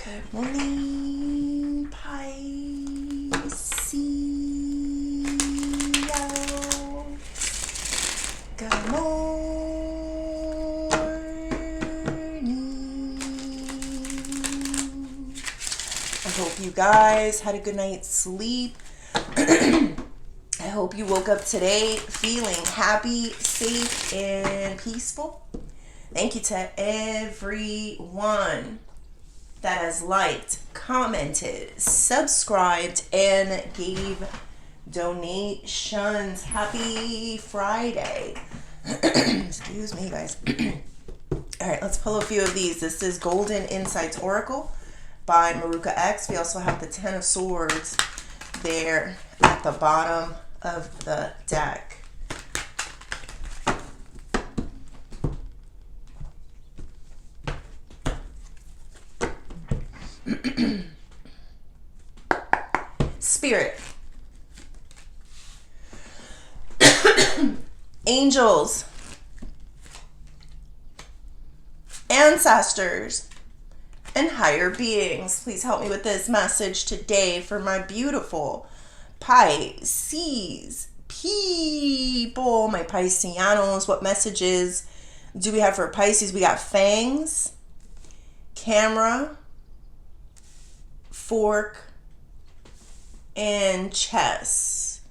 Good morning, Pisces. Good morning. I hope you guys had a good night's sleep. I hope you woke up today feeling happy, safe, and peaceful. Thank you to everyone that has liked, commented, subscribed, and gave donations. Happy Friday. Excuse me, guys. All right, let's pull a few of these. This is Golden Insights Oracle by Maruka X. We also have the Ten of Swords there at the bottom of the deck. Spirit. Angels. Ancestors. And higher beings. Please help me with this message today for my beautiful Pisces people. My Pisceanos. What messages do we have for Pisces? We got fangs, camera, fork, and chess.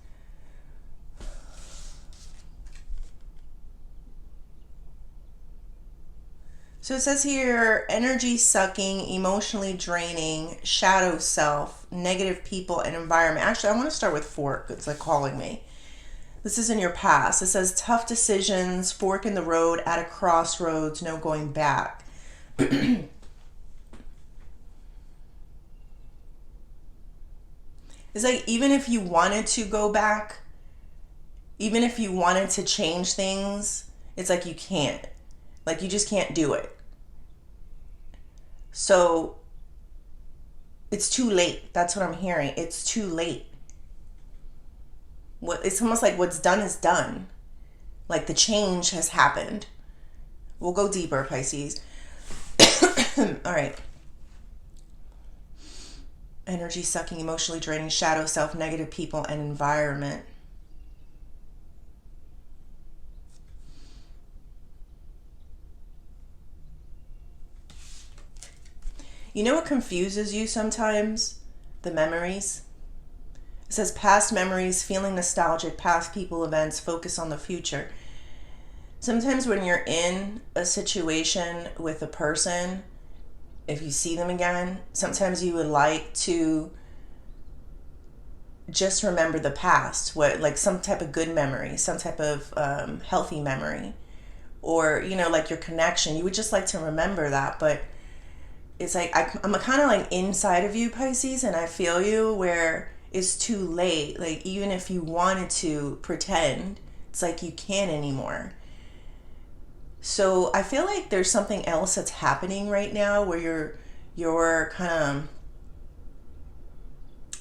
So it says here, energy sucking, emotionally draining, shadow self, negative people and environment. Actually, I want to start with fork. It's like calling me. This is in your past. It says tough decisions, fork in the road, at a crossroads, no going back. It's like even if you wanted to go back, even if you wanted to change things, it's like you can't. Like you just can't do it. So it's too late. That's what I'm hearing. It's too late. It's almost like what's done is done. Like the change has happened. We'll go deeper, Pisces. All right. Energy sucking, emotionally draining, shadow self, negative people and environment. You know what confuses you sometimes? The memories. It says past memories, feeling nostalgic, past people, events, focus on the future. Sometimes when you're in a situation with a person, if you see them again, sometimes you would like to just remember the past, like some type of good memory, some type of healthy memory, or like your connection. You would just like to remember that, but it's like I'm kind of like inside of you, Pisces, and I feel you where it's too late. Like even if you wanted to pretend, it's like you can't anymore. So I feel like there's something else that's happening right now where you're kind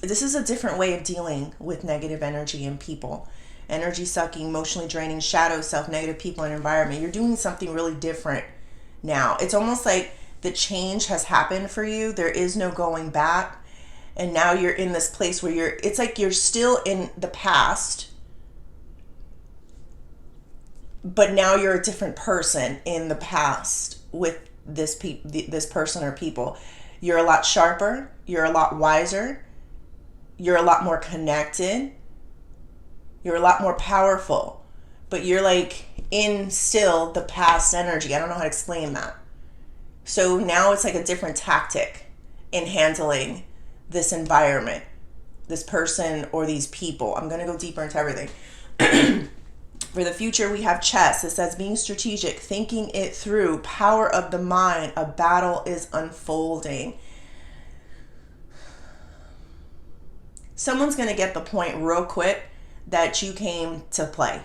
of, this is a different way of dealing with negative energy and people. Energy sucking, emotionally draining, shadow self, negative people and environment. You're doing something really different now. It's almost like the change has happened for you. There is no going back. And now you're in this place where it's like you're still in the past, but now you're a different person in the past with this person or people. You're a lot sharper. You're a lot wiser. You're a lot more connected. You're a lot more powerful. But you're like in still the past energy. I don't know how to explain that. So now it's like a different tactic in handling this environment, this person or these people. I'm going to go deeper into everything. For the future, we have chess. It says being strategic, thinking it through, power of the mind. A battle is unfolding. Someone's going to get the point real quick that you came to play,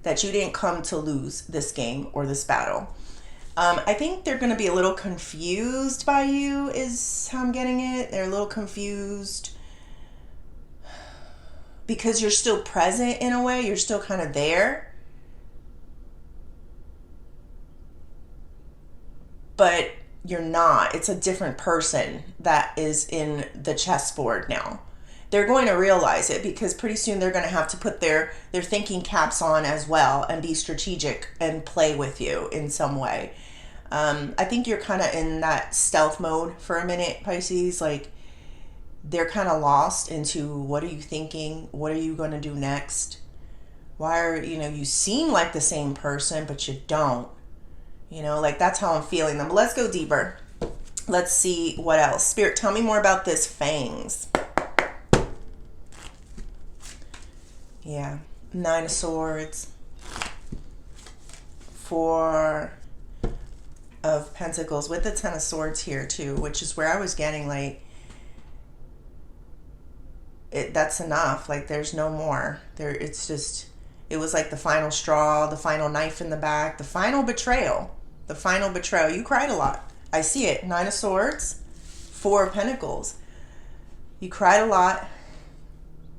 that you didn't come to lose this game or this battle. I think they're going to be a little confused by you is how I'm getting it. They're a little confused because you're still present in a way. You're still kind of there. But you're not. It's a different person that is in the chessboard now. They're going to realize it because pretty soon they're going to have to put their thinking caps on as well and be strategic and play with you in some way. I think you're kind of in that stealth mode for a minute, Pisces. Like, they're kind of lost into, what are you thinking? What are you going to do next? Why are, you seem like the same person, but you don't. Like, that's how I'm feeling them. But let's go deeper. Let's see what else. Spirit, tell me more about this fangs. Yeah. 9 of Swords. 4 of Pentacles with the 10 of Swords here too, which is where I was getting like, that's enough. Like, there's no more. It's just, it was like the final straw, the final knife in the back, the final betrayal. The final betrayal. You cried a lot. I see it. 9 of Swords, 4 of Pentacles. You cried a lot.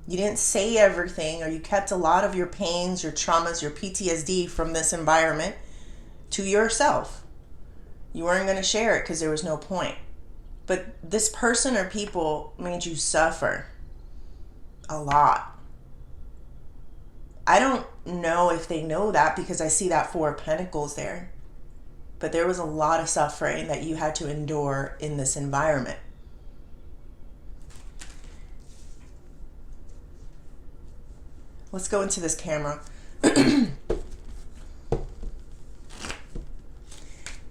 You didn't say everything, or you kept a lot of your pains, your traumas, your PTSD from this environment to yourself. You weren't going to share it because there was no point. But this person or people made you suffer a lot. I don't know if they know that because I see that 4 of Pentacles there. But there was a lot of suffering that you had to endure in this environment. Let's go into this camera.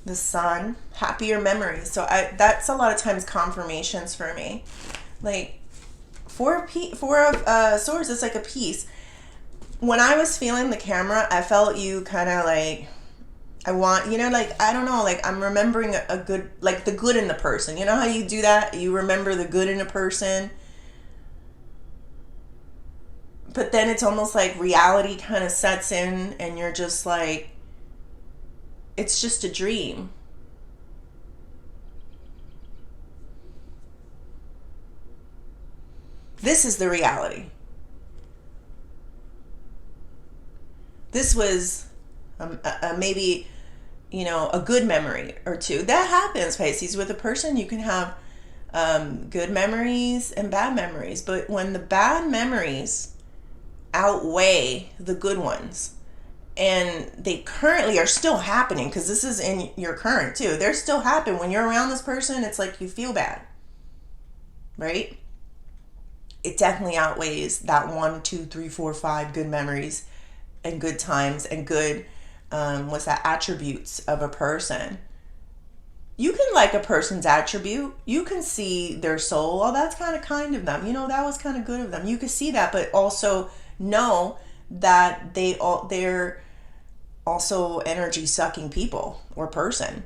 The Sun, happier memories. So that's a lot of times confirmations for me. Like, 4 of Swords is like a piece. When I was feeling the camera, I felt you kind of like, I want, like, I don't know, like, I'm remembering a good, like, the good in the person. You know how you do that? You remember the good in a person. But then it's almost like reality kind of sets in and you're just like, it's just a dream. This is the reality. This was maybe, a good memory or two. That happens, Pisces. With a person, you can have good memories and bad memories. But when the bad memories outweigh the good ones, and they currently are still happening, because this is in your current too, they're still happening. When you're around this person, it's like you feel bad, right? It definitely outweighs that 1, 2, 3, 4, 5 good memories and good times and good what's that, attributes of a person. You can like a person's attribute. You can see their soul. Oh, that's kind of them. That was kind of good of them. You can see that, but also know that they're also energy sucking people or person.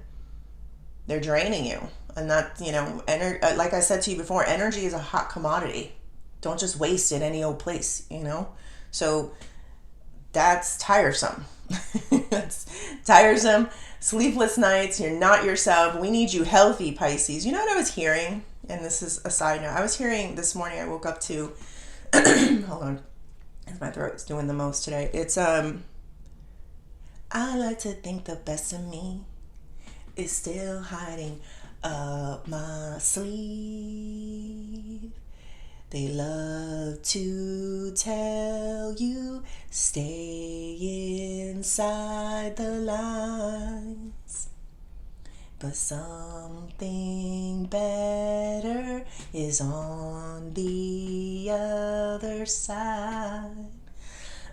They're draining you. And that, like I said to you before, energy is a hot commodity. Don't just waste it any old place, So that's tiresome. That's tiresome. Sleepless nights. You're not yourself. We need you healthy, Pisces. You know what I was hearing? And this is a side note. I was hearing this morning, I woke up to, hold on, my throat's doing the most today. It's, I like to think the best of me is still hiding up my sleeve. They love to tell you, stay inside the lines. But something better is on the other side.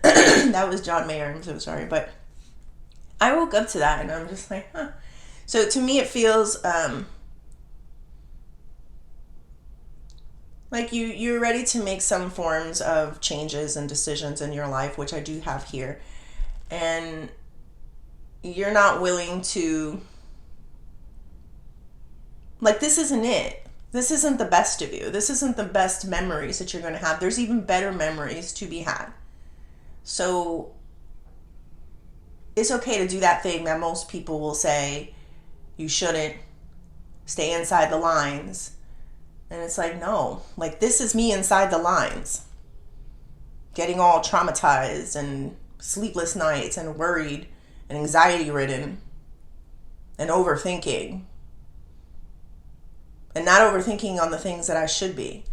That was John Mayer. I'm so sorry. But I woke up to that and I'm just like, huh. So to me it feels like you're ready to make some forms of changes and decisions in your life, which I do have here. And you're not willing to, like, this isn't it. This isn't the best of you. This isn't the best memories that you're going to have. There's even better memories to be had. So it's okay to do that thing that most people will say you shouldn't, stay inside the lines. And it's like, no, like, this is me inside the lines, getting all traumatized and sleepless nights and worried and anxiety ridden and overthinking. and not overthinking on the things that I should be.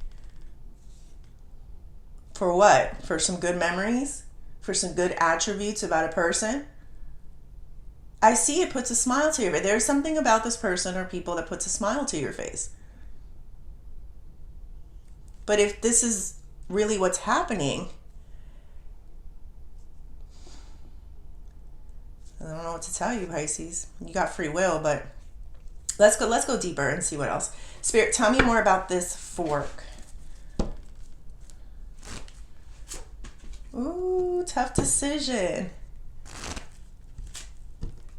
For what? For some good memories? For some good attributes about a person? I see it puts a smile to your face. There's something about this person or people that puts a smile to your face. But if this is really what's happening, I don't know what to tell you, Pisces. You got free will, but let's go deeper and see what else. Spirit, tell me more about this fork. Ooh, tough decision.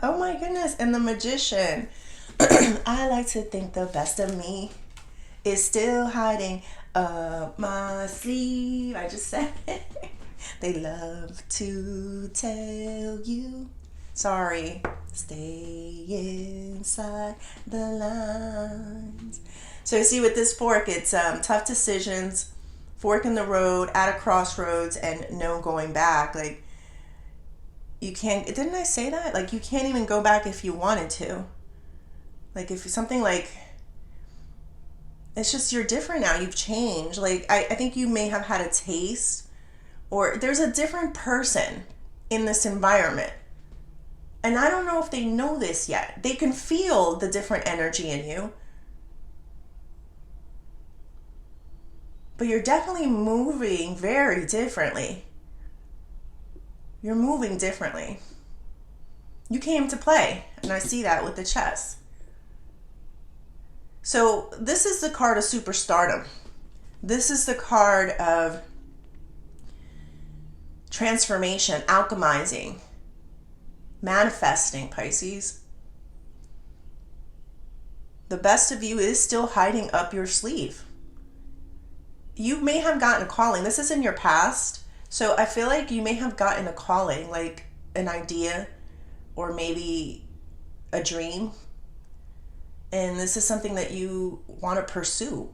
Oh my goodness. And the Magician. I like to think the best of me is still hiding up my sleeve. I just said it. They love to tell you. Sorry. Stay inside the lines. So you see with this fork, it's tough decisions, fork in the road, at a crossroads, and no going back. Like, you can't, didn't I say that? Like, you can't even go back if you wanted to. Like, if something like, it's just, you're different now. You've changed. Like, I think you may have had a taste, or there's a different person in this environment. And I don't know if they know this yet. They can feel the different energy in you. But you're definitely moving very differently. You're moving differently. You came to play, and I see that with the chess. So this is the card of superstardom. This is the card of transformation, alchemizing, manifesting, Pisces. The best of you is still hiding up your sleeve. You may have gotten a calling. This is in your past. So I feel like you may have gotten a calling, like an idea or maybe a dream. And this is something that you want to pursue.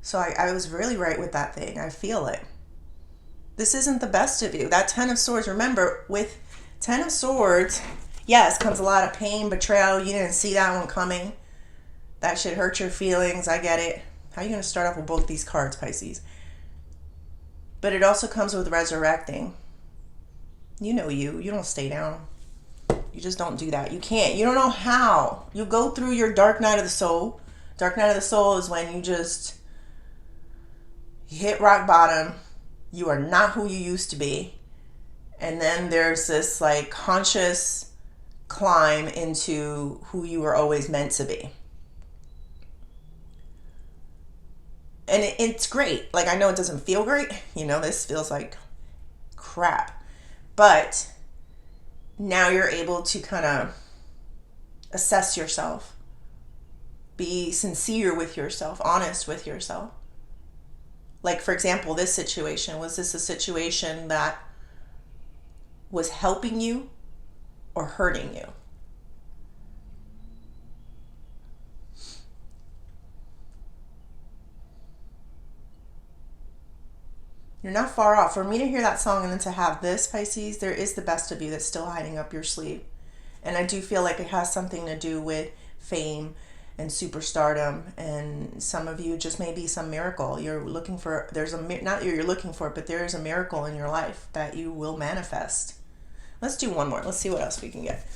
So I was really right with that thing. I feel it. This isn't the best of you. That Ten of Swords, remember, with Ten of Swords, yes, comes a lot of pain, betrayal. You didn't see that one coming. That should hurt your feelings. I get it. How are you going to start off with both these cards, Pisces? But it also comes with resurrecting. You know you. You don't stay down. You just don't do that. You can't. You don't know how. You go through your dark night of the soul. Dark night of the soul is when you just hit rock bottom. You are not who you used to be. And then there's this like conscious climb into who you were always meant to be. And it's great. Like, I know it doesn't feel great. You know, this feels like crap. But now you're able to kind of assess yourself. Be sincere with yourself. Honest with yourself. Like, for example, this situation. Was this a situation that was helping you or hurting you? You're not far off. For me to hear that song and then to have this, Pisces, there is the best of you that's still hiding up your sleeve. And I do feel like it has something to do with fame and superstardom. And some of you just maybe some miracle. You're looking for, not you're looking for it, but there is a miracle in your life that you will manifest. Let's do one more. Let's see what else we can get.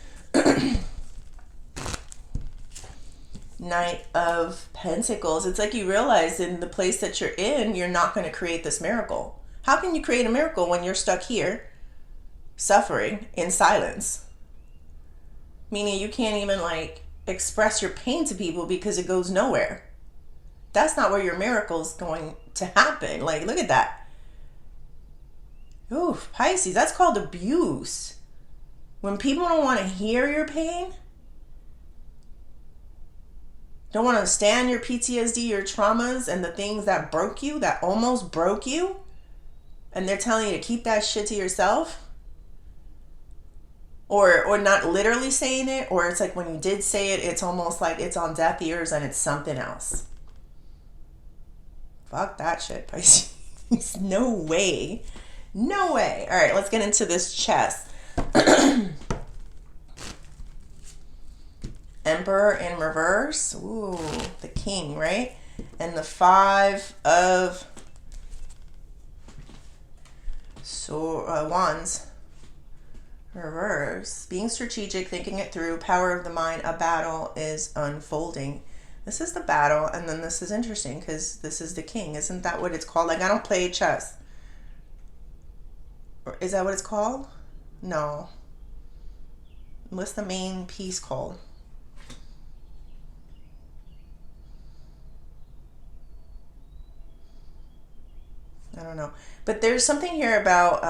Knight of Pentacles. It's like you realize in the place that you're in, you're not going to create this miracle. How can you create a miracle when you're stuck here, suffering in silence? Meaning you can't even like express your pain to people because it goes nowhere. That's not where your miracle is going to happen. Like, look at that. Ooh, Pisces, that's called abuse. When people don't want to hear your pain, don't want to understand your PTSD, your traumas, and the things that broke you, that almost broke you, and they're telling you to keep that shit to yourself, or not literally saying it, or it's like when you did say it, it's almost like it's on deaf ears and it's something else. Fuck that shit, Pisces. No way. No way. All right, let's get into this chess. And Emperor in reverse. Ooh, the King, right? And the Five of Wands. Reverse. Being strategic, thinking it through, power of the mind, a battle is unfolding. This is the battle, and then this is interesting because this is the King. Isn't that what it's called? Like, I don't play chess. Or is that what it's called? No. What's the main piece called? I don't know. But there's something here about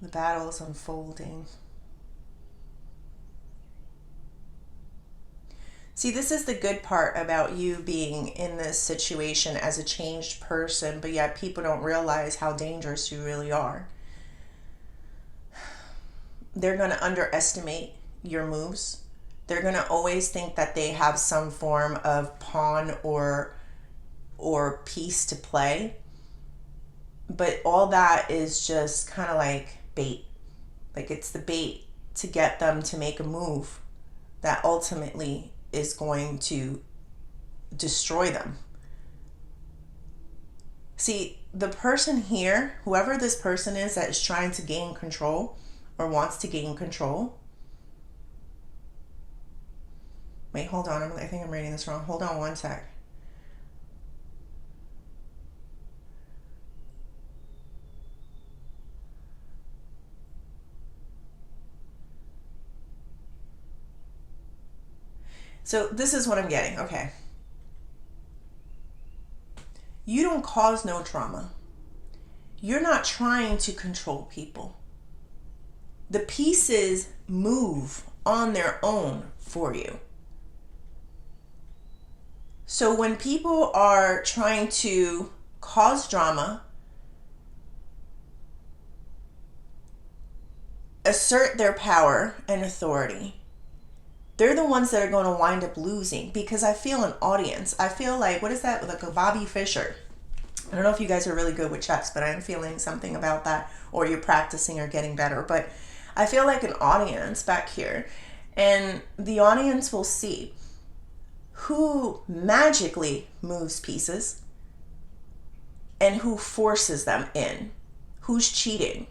the battle is unfolding. See, this is the good part about you being in this situation as a changed person, but yet people don't realize how dangerous you really are. They're going to underestimate your moves. They're going to always think that they have some form of pawn or piece to play. But all that is just kind of like bait. Like, it's the bait to get them to make a move that ultimately is going to destroy them. See, the person here, whoever this person is that is trying to gain control or wants to gain control. Wait, hold on. I think I'm reading this wrong. Hold on one sec. So this is what I'm getting. Okay. You don't cause no trauma. You're not trying to control people. The pieces move on their own for you. So when people are trying to cause drama, assert their power and authority, they're the ones that are going to wind up losing, because I feel an audience. I feel like, what is that? Like a Bobby Fischer. I don't know if you guys are really good with chess, but I'm feeling something about that, or you're practicing or getting better. But I feel like an audience back here, and the audience will see who magically moves pieces and who forces them in, who's cheating.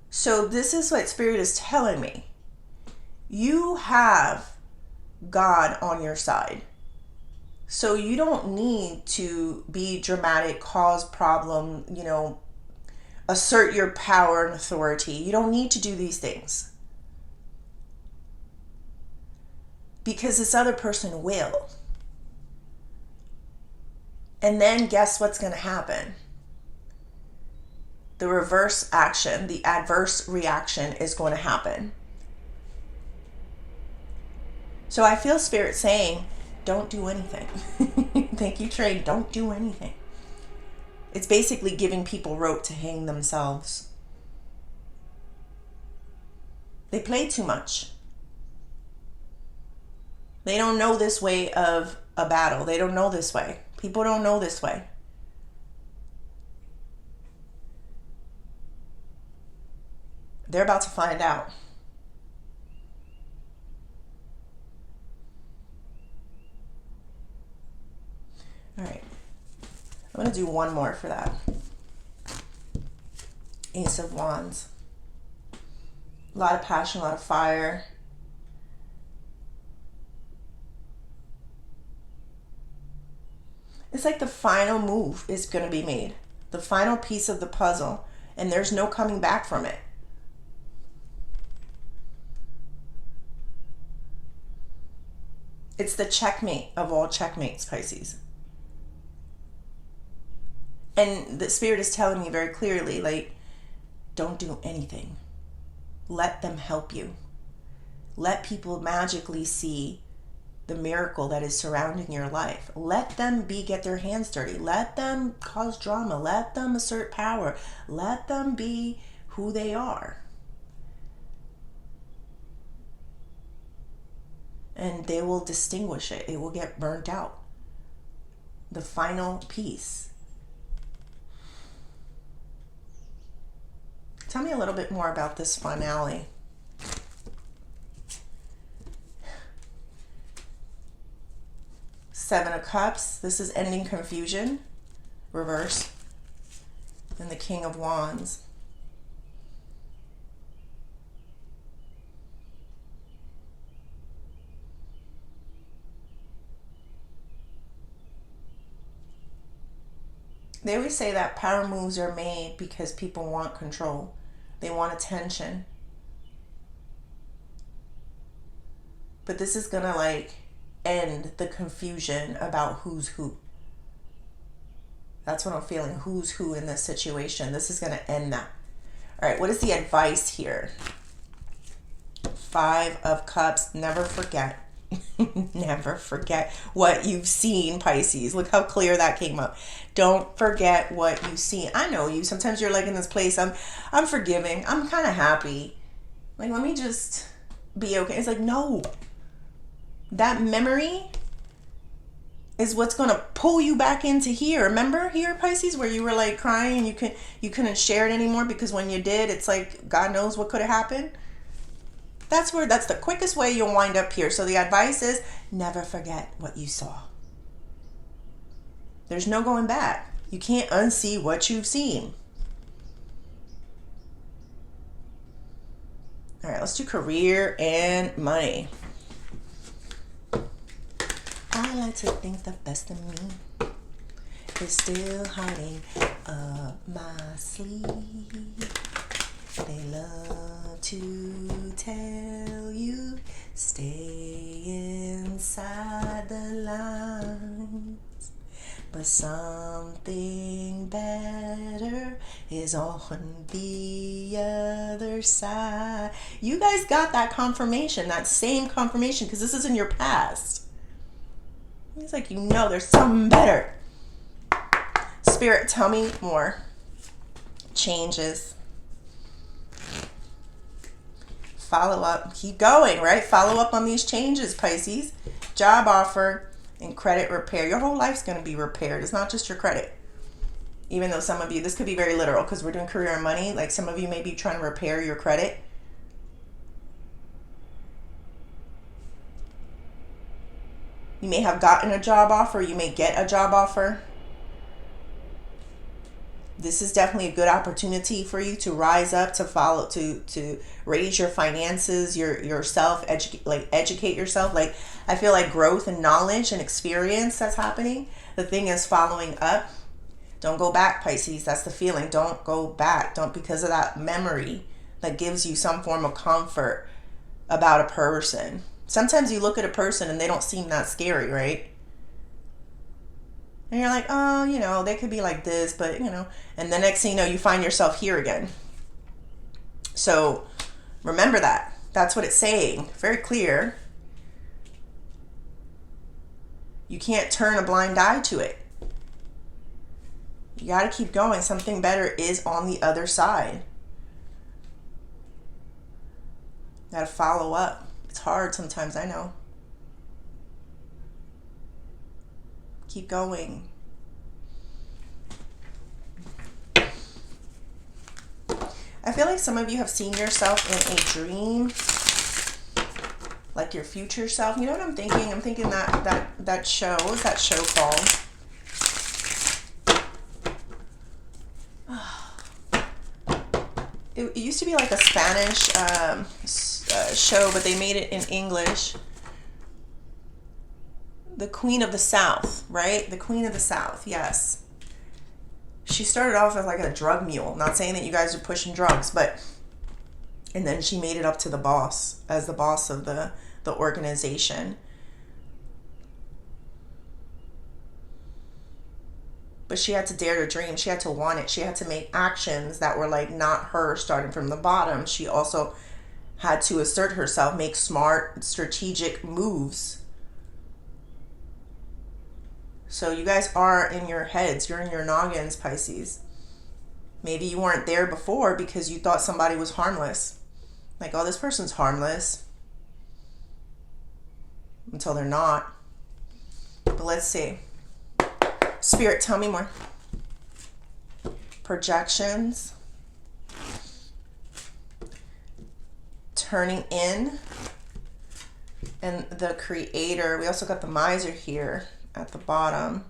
So this is what Spirit is telling me. You have God on your side. So you don't need to be dramatic, cause problem, assert your power and authority. You don't need to do these things. Because this other person will. And then guess what's going to happen? The reverse action, the adverse reaction is going to happen. So I feel Spirit saying, don't do anything. Thank you, Trey. Don't do anything. It's basically giving people rope to hang themselves. They play too much. They don't know this way of a battle. They don't know this way. People don't know this way. They're about to find out. All right, I'm going to do one more for that. Ace of Wands. A lot of passion, a lot of fire. It's like the final move is going to be made. The final piece of the puzzle, and there's no coming back from it. It's the checkmate of all checkmates, Pisces. And the Spirit is telling me very clearly, like, don't do anything. Let them help you. Let people magically see the miracle that is surrounding your life. Let them get their hands dirty. Let them cause drama. Let them assert power. Let them be who they are. And they will distinguish it. It will get burnt out. The final piece. Tell me a little bit more about this finale. Seven of Cups. This is ending confusion. Reverse. And the King of Wands. They always say that power moves are made because people want control. They want attention. But this is going to like end the confusion about who's who. That's what I'm feeling. Who's who in this situation. This is going to end that. All right, what is the advice here? Five of Cups. Never forget. Never forget what you've seen, Pisces. Look how clear that came up. Don't forget what you've seen. I know you. Sometimes you're like in this place. I'm forgiving. I'm kind of happy. Like, let me just be okay. It's like, no. That memory is what's going to pull you back into here. Remember here, Pisces, where you were like crying and you couldn't share it anymore because when you did, it's like God knows what could have happened. That's the quickest way you'll wind up here. So the advice is never forget what you saw. There's no going back. You can't unsee what you've seen. All right, let's do career and money. I like to think the best of me is still hiding up my sleeve. They love to tell you, stay inside the lines. But something better is on the other side. You guys got that confirmation, that same confirmation, because this is in your past. It's like, you know, there's something better. Spirit, tell me more. Changes. Follow up. Keep going, right? Follow up on these changes, Pisces. Job offer and credit repair. Your whole life's going to be repaired. It's not just your credit. Even though some of you, this could be very literal because we're doing career and money. Like some of you may be trying to repair your credit. You may have gotten a job offer. You may get a job offer. This is definitely a good opportunity for you to rise up, to follow, to raise your finances, yourself, educate yourself. Like, I feel like growth and knowledge and experience that's happening. The thing is following up. Don't go back, Pisces. That's the feeling. Don't go back. Don't, because of that memory that gives you some form of comfort about a person. Sometimes you look at a person and they don't seem that scary, right? And you're like, oh, you know, they could be like this, but, you know. And the next thing you know, you find yourself here again. So remember that. That's what it's saying. Very clear. You can't turn a blind eye to it. You got to keep going. Something better is on the other side. Got to follow up. It's hard sometimes, I know. Keep going. I feel like some of you have seen yourself in a dream, like your future self. You know what I'm thinking? I'm thinking that show. What's that show called? It used to be like a Spanish show, but they made it in English. The Queen of the South, right? The Queen of the South, yes. She started off as like a drug mule. Not saying that you guys are pushing drugs, but... And then she made it up to the boss, as the boss of the organization. But she had to dare to dream. She had to want it. She had to make actions that were like not her starting from the bottom. She also had to assert herself, make smart, strategic moves. So you guys are in your heads. You're in your noggins, Pisces. Maybe you weren't there before because you thought somebody was harmless. Like, oh, this person's harmless. Until they're not. But let's see. Spirit, tell me more. Projections. turning in. And the creator, we also got the miser here at the bottom.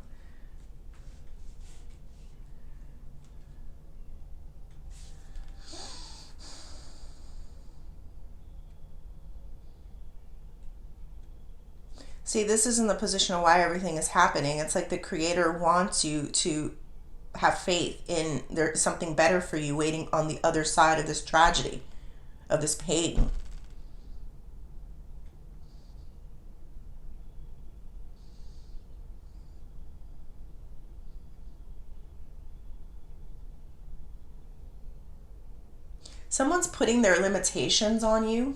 See, this is in the position of why everything is happening. It's like the creator wants you to have faith in there's something better for you waiting on the other side of this tragedy, of this pain. Someone's putting their limitations on you.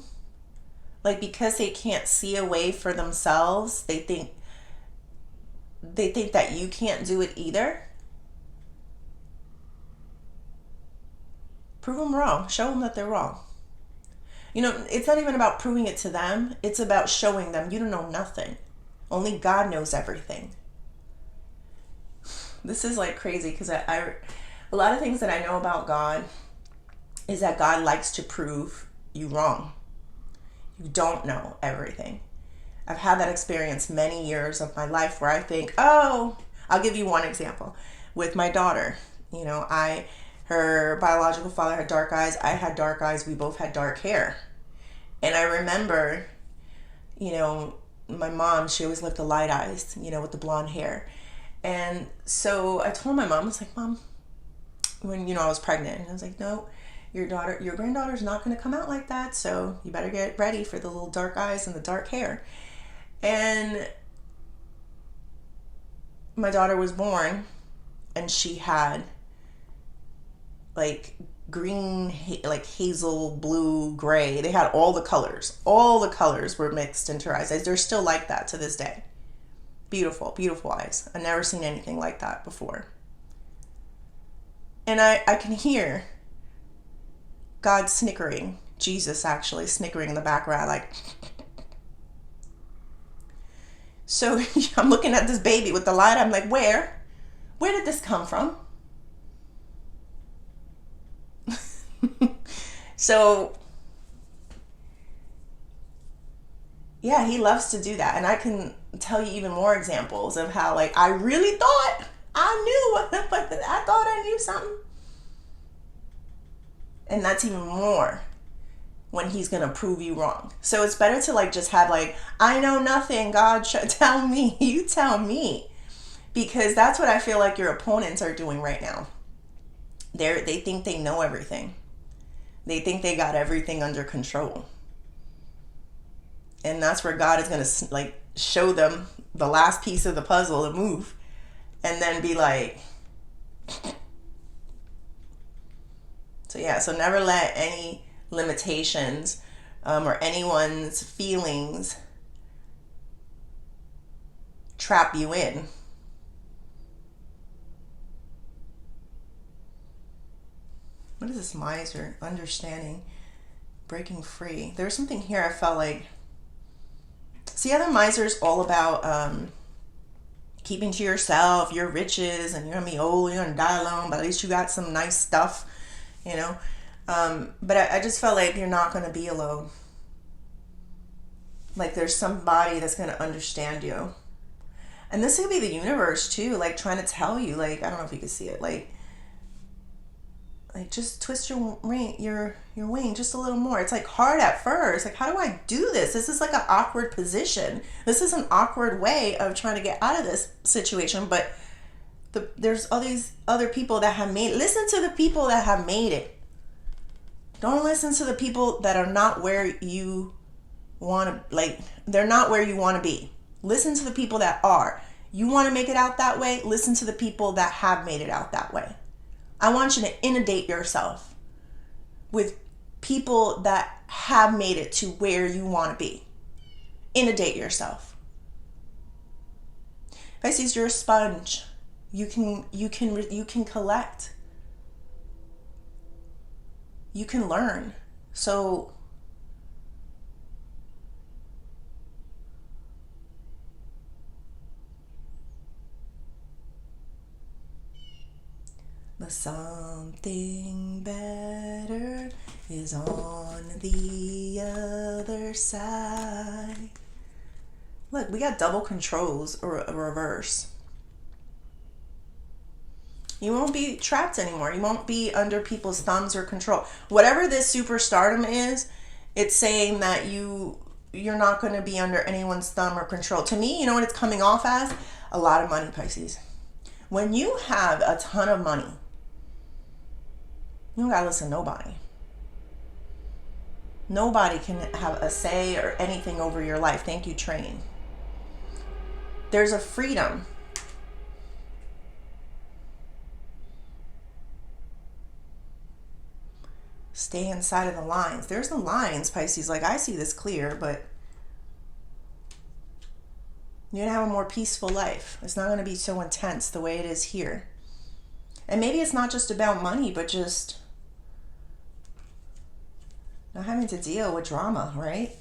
Like, because they can't see a way for themselves, they think that you can't do it either. Prove them wrong. Show them that they're wrong. You know, it's not even about proving it to them. It's about showing them you don't know nothing. Only God knows everything. This is like crazy because a lot of things that I know about God is that God likes to prove you wrong. You don't know everything. I've had that experience many years of my life where I think, oh, I'll give you one example. With my daughter, you know, her biological father had dark eyes. I had dark eyes. We both had dark hair. And I remember, you know, my mom, she always lived the light eyes, you know, with the blonde hair. And so I told my mom, I was like, Mom, when, you know, I was pregnant, and I was like, no, your granddaughter's not going to come out like that. So you better get ready for the little dark eyes and the dark hair. And my daughter was born and she had like green, like hazel, blue, gray. They had all the colors. All the colors were mixed into her eyes. They're still like that to this day. Beautiful, beautiful eyes. I've never seen anything like that before. And I can hear God snickering, Jesus actually snickering in the background, like. So I'm looking at this baby with the light. I'm like, where did this come from? So yeah, he loves to do that. And I can tell you even more examples of how, like, I really thought I knew what I thought I knew something. And that's even more when he's going to prove you wrong. So it's better to like just have like, I know nothing, God, tell me, you tell me. Because that's what I feel like your opponents are doing right now. They think they know everything. They think they got everything under control. And that's where God is going to like show them the last piece of the puzzle to move. And then be like, so yeah, so never let any limitations or anyone's feelings trap you in. What is this miser? Understanding, breaking free. There's something here I felt like. See, other miser's all about keeping to yourself, your riches, and you're gonna be old, you're gonna die alone, but at least you got some nice stuff, you know. But I just felt like you're not gonna be alone. Like there's somebody that's gonna understand you. And this could be the universe too, like trying to tell you, like, I don't know if you can see it, like just twist your wing just a little more. It's like hard at first. Like, how do I do this? This is like an awkward position. This is an awkward way of trying to get out of this situation. But there's all these other people that have made it. Listen to the people that have made it. Don't listen to the people that are not where you want to, like, they're not where you want to be. Listen to the people that are. You want to make it out that way? Listen to the people that have made it out that way. I want you to inundate yourself with people that have made it to where you want to be. Inundate yourself. Pisces, you're a sponge. You can collect. You can learn. So the something better is on the other side. Look, we got double controls or a reverse. You won't be trapped anymore. You won't be under people's thumbs or control. Whatever this superstardom is, it's saying that you're not going to be under anyone's thumb or control. To me, you know what it's coming off as? A lot of money, Pisces. When you have a ton of money, you don't got to listen to nobody. Nobody can have a say or anything over your life. Thank you, train. There's a freedom. Stay inside of the lines. There's the lines, Pisces. Like, I see this clear, but you're going to have a more peaceful life. It's not going to be so intense the way it is here. And maybe it's not just about money, but just not having to deal with drama, right?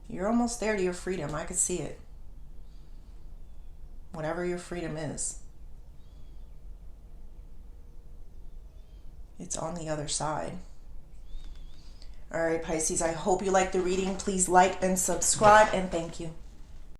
You're almost there to your freedom. I could see it. Whatever your freedom is. It's on the other side. All right, Pisces, I hope you like the reading. Please like and subscribe, and thank you.